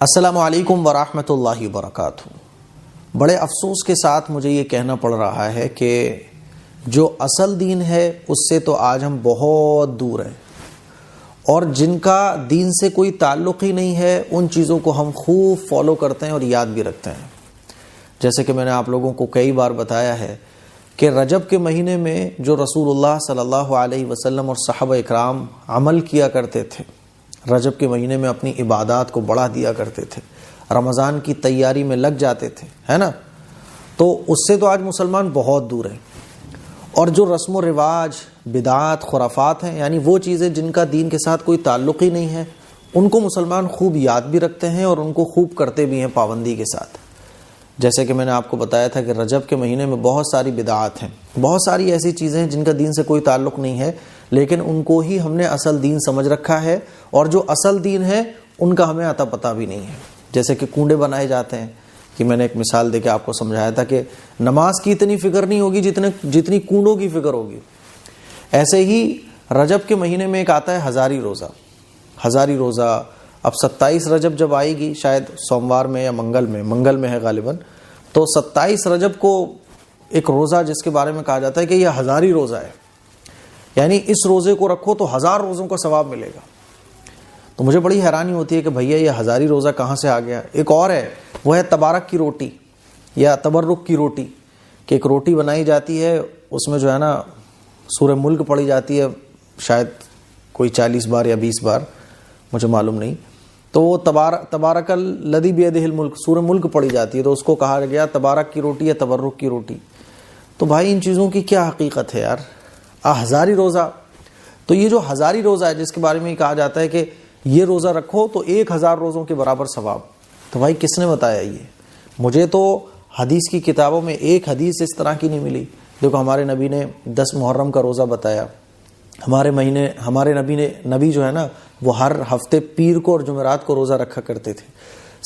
السلام علیکم ورحمۃ اللہ وبرکاتہ۔ بڑے افسوس کے ساتھ مجھے یہ کہنا پڑ رہا ہے کہ جو اصل دین ہے اس سے تو آج ہم بہت دور ہیں، اور جن کا دین سے کوئی تعلق ہی نہیں ہے ان چیزوں کو ہم خوب فالو کرتے ہیں اور یاد بھی رکھتے ہیں۔ جیسے کہ میں نے آپ لوگوں کو کئی بار بتایا ہے کہ رجب کے مہینے میں جو رسول اللہ صلی اللہ علیہ وسلم اور صحابہ اکرام عمل کیا کرتے تھے، رجب کے مہینے میں اپنی عبادات کو بڑھا دیا کرتے تھے، رمضان کی تیاری میں لگ جاتے تھے، ہے نا، تو اس سے تو آج مسلمان بہت دور ہیں۔ اور جو رسم و رواج، بدعات، خرافات ہیں، یعنی وہ چیزیں جن کا دین کے ساتھ کوئی تعلق ہی نہیں ہے، ان کو مسلمان خوب یاد بھی رکھتے ہیں اور ان کو خوب کرتے بھی ہیں پابندی کے ساتھ۔ جیسے کہ میں نے آپ کو بتایا تھا کہ رجب کے مہینے میں بہت ساری بدعات ہیں، بہت ساری ایسی چیزیں ہیں جن کا دین سے کوئی تعلق نہیں ہے، لیکن ان کو ہی ہم نے اصل دین سمجھ رکھا ہے، اور جو اصل دین ہے ان کا ہمیں عطا پتہ بھی نہیں ہے۔ جیسے کہ کنڈے بنائے جاتے ہیں، کہ میں نے ایک مثال دے کے آپ کو سمجھایا تھا کہ نماز کی اتنی فکر نہیں ہوگی جتنی کنڈوں کی فکر ہوگی۔ ایسے ہی رجب کے مہینے میں ایک آتا ہے ہزاری روزہ۔ ہزاری روزہ اب 27 رجب جب آئے گی، شاید سوموار میں یا منگل میں ہے غالباً، تو 27 رجب کو ایک روزہ جس کے بارے میں کہا جاتا ہے کہ یہ ہزاری روزہ ہے، یعنی اس روزے کو رکھو تو 1000 روزوں کا ثواب ملے گا۔ تو مجھے بڑی حیرانی ہوتی ہے کہ بھیا یہ ہزاری روزہ کہاں سے آ گیا۔ ایک اور ہے، وہ ہے تبارک کی روٹی یا تبرک کی روٹی، کہ ایک روٹی بنائی جاتی ہے، اس میں جو ہے نا سورہ ملک پڑھی جاتی ہے، شاید کوئی 40 بار یا 20 بار، مجھے معلوم نہیں، تو وہ تبارک الذی بیدہ الملک، سورہ ملک پڑھی جاتی ہے، تو اس کو کہا گیا تبارک کی روٹی یا تبرک کی روٹی۔ تو بھائی ان چیزوں کی کیا حقیقت ہے یار؟ ہزاری روزہ، تو یہ جو ہزاری روزہ ہے جس کے بارے میں کہا جاتا ہے کہ یہ روزہ رکھو تو 1000 روزوں کے برابر ثواب، تو بھائی کس نے بتایا یہ؟ مجھے تو حدیث کی کتابوں میں ایک حدیث اس طرح کی نہیں ملی۔ دیکھو ہمارے نبی نے 10 محرم کا روزہ بتایا، ہمارے نبی جو ہے نا وہ ہر ہفتے پیر کو اور جمعرات کو روزہ رکھا کرتے تھے،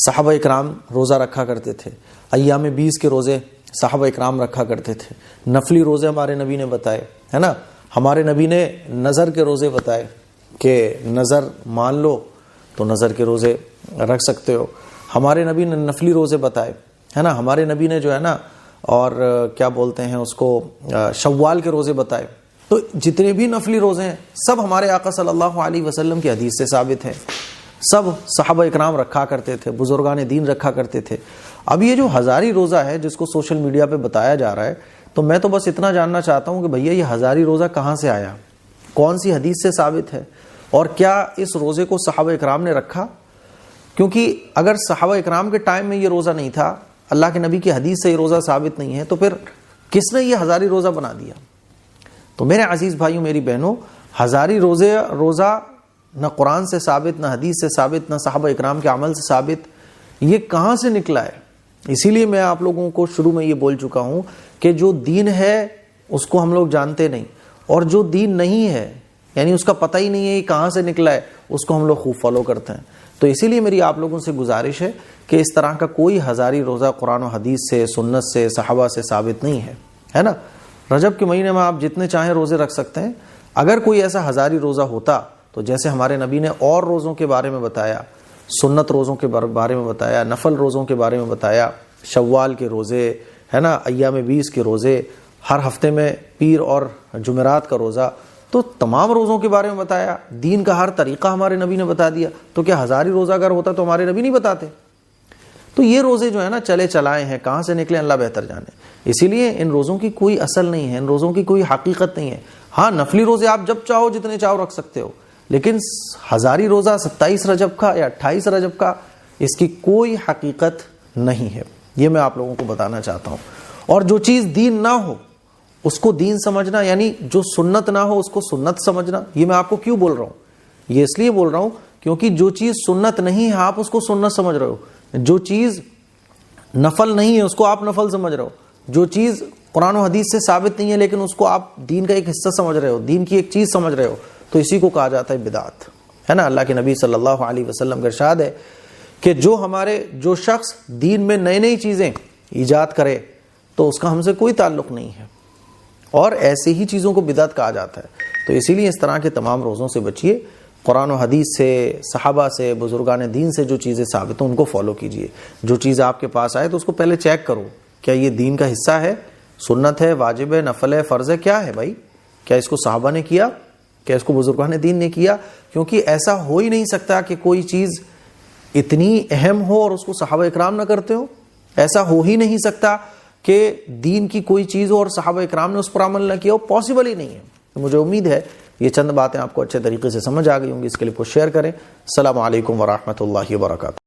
صحابہ اکرام روزہ رکھا کرتے تھے، ایام 20 کے روزے صحابہ اکرام رکھا کرتے تھے، نفلی روزے ہمارے نبی نے بتائے، ہے نا، ہمارے نبی نے نظر کے روزے بتائے کہ نظر مان لو تو نظر کے روزے رکھ سکتے ہو، ہمارے نبی نے نفلی روزے بتائے، ہے نا، ہمارے نبی نے جو ہے نا اور کیا بولتے ہیں اس کو، شوال کے روزے بتائے۔ تو جتنے بھی نفلی روزے ہیں سب ہمارے آقا صلی اللہ علیہ وسلم کی حدیث سے ثابت ہیں، سب صحابہ اکرام رکھا کرتے تھے، بزرگان دین رکھا کرتے تھے۔ اب یہ جو ہزاری روزہ ہے جس کو سوشل میڈیا پہ بتایا جا رہا ہے، تو میں تو بس اتنا جاننا چاہتا ہوں کہ بھیا یہ ہزاری روزہ کہاں سے آیا، کون سی حدیث سے ثابت ہے، اور کیا اس روزے کو صحابہ اکرام نے رکھا؟ کیونکہ اگر صحابہ اکرام کے ٹائم میں یہ روزہ نہیں تھا، اللہ کے نبی کی حدیث سے یہ روزہ ثابت نہیں ہے، تو پھر کس نے یہ ہزاری روزہ بنا دیا؟ تو میرے عزیز بھائیوں، میری بہنوں، ہزاری روزہ نہ قرآن سے ثابت، نہ حدیث سے ثابت، نہ صحابہ اکرام کے عمل سے ثابت، یہ کہاں سے نکلا ہے؟ اسی لیے میں آپ لوگوں کو شروع میں یہ بول چکا ہوں کہ جو دین ہے اس کو ہم لوگ جانتے نہیں، اور جو دین نہیں ہے یعنی اس کا پتہ ہی نہیں ہے یہ کہاں سے نکلا ہے، اس کو ہم لوگ خوب فالو کرتے ہیں۔ تو اسی لیے میری آپ لوگوں سے گزارش ہے کہ اس طرح کا کوئی ہزاری روزہ قرآن و حدیث سے، سنت سے، صحابہ سے ثابت نہیں ہے نا۔ رجب کے مہینے میں آپ جتنے چاہیں روزے رکھ سکتے ہیں۔ اگر کوئی ایسا ہزاری روزہ ہوتا تو جیسے ہمارے نبی نے اور روزوں کے بارے میں بتایا، سنت روزوں کے بارے میں بتایا، نفل روزوں کے بارے میں بتایا، شوال کے روزے، ہے نا، ایام 20 کے روزے، ہر ہفتے میں پیر اور جمعرات کا روزہ، تو تمام روزوں کے بارے میں بتایا، دین کا ہر طریقہ ہمارے نبی نے بتا دیا، تو کیا ہزاری روزہ اگر ہوتا تو ہمارے نبی نہیں بتاتے؟ تو یہ روزے جو ہے نا چلے چلائے ہیں، کہاں سے نکلے اللہ بہتر جانے۔ اسی لیے ان روزوں کی کوئی اصل نہیں ہے، ان روزوں کی کوئی حقیقت نہیں ہے۔ ہاں نفلی روزے آپ جب چاہو جتنے چاہو رکھ سکتے ہو، لیکن ہزاری روزہ 27 رجب کا یا 28 رجب کا، اس کی کوئی حقیقت نہیں ہے۔ یہ میں آپ لوگوں کو بتانا چاہتا ہوں۔ اور جو چیز دین نہ ہو اس کو دین سمجھنا، یعنی جو سنت نہ ہو اس کو سنت سمجھنا، یہ میں آپ کو کیوں بول رہا ہوں؟ یہ اس لیے بول رہا ہوں کیونکہ جو چیز سنت نہیں ہے آپ اس کو سنت سمجھ رہے ہو، جو چیز نفل نہیں ہے اس کو آپ نفل سمجھ رہے ہو، جو چیز قرآن و حدیث سے ثابت نہیں ہے لیکن اس کو آپ دین کا ایک حصہ سمجھ رہے ہو، دین کی ایک چیز سمجھ رہے ہو، تو اسی کو کہا جاتا ہے بدعت، ہے نا۔ اللہ کے نبی صلی اللہ علیہ وسلم کا ارشاد ہے کہ جو شخص دین میں نئی چیزیں ایجاد کرے تو اس کا ہم سے کوئی تعلق نہیں ہے، اور ایسے ہی چیزوں کو بدعت کہا جاتا ہے۔ تو اسی لیے اس طرح کے تمام روزوں سے بچیے، قرآن و حدیث سے، صحابہ سے، بزرگان دین سے جو چیزیں ثابت ہیں ان کو فالو کیجئے. جو چیز آپ کے پاس آئے تو اس کو پہلے چیک کرو، کیا یہ دین کا حصہ ہے، سنت ہے، واجب ہے، نفل ہے، فرض ہے، کیا ہے بھائی؟ کیا اس کو صحابہ نے کیا؟ کیا اس کو بزرگان دین نے کیا؟ کیونکہ ایسا ہو ہی نہیں سکتا کہ کوئی چیز اتنی اہم ہو اور اس کو صحابہ اکرام نہ کرتے ہو. ایسا ہو ہی نہیں سکتا کہ دین کی کوئی چیز ہو اور صحابہ اکرام نے اس پر عمل نہ کیا ہو، پاسبل ہی نہیں ہے. مجھے امید ہے یہ چند باتیں آپ کو اچھے طریقے سے سمجھ آ گئی ہوں گی. اس کے لیے کچھ شیئر کریں. السلام علیکم ورحمۃ اللہ وبرکاتہ.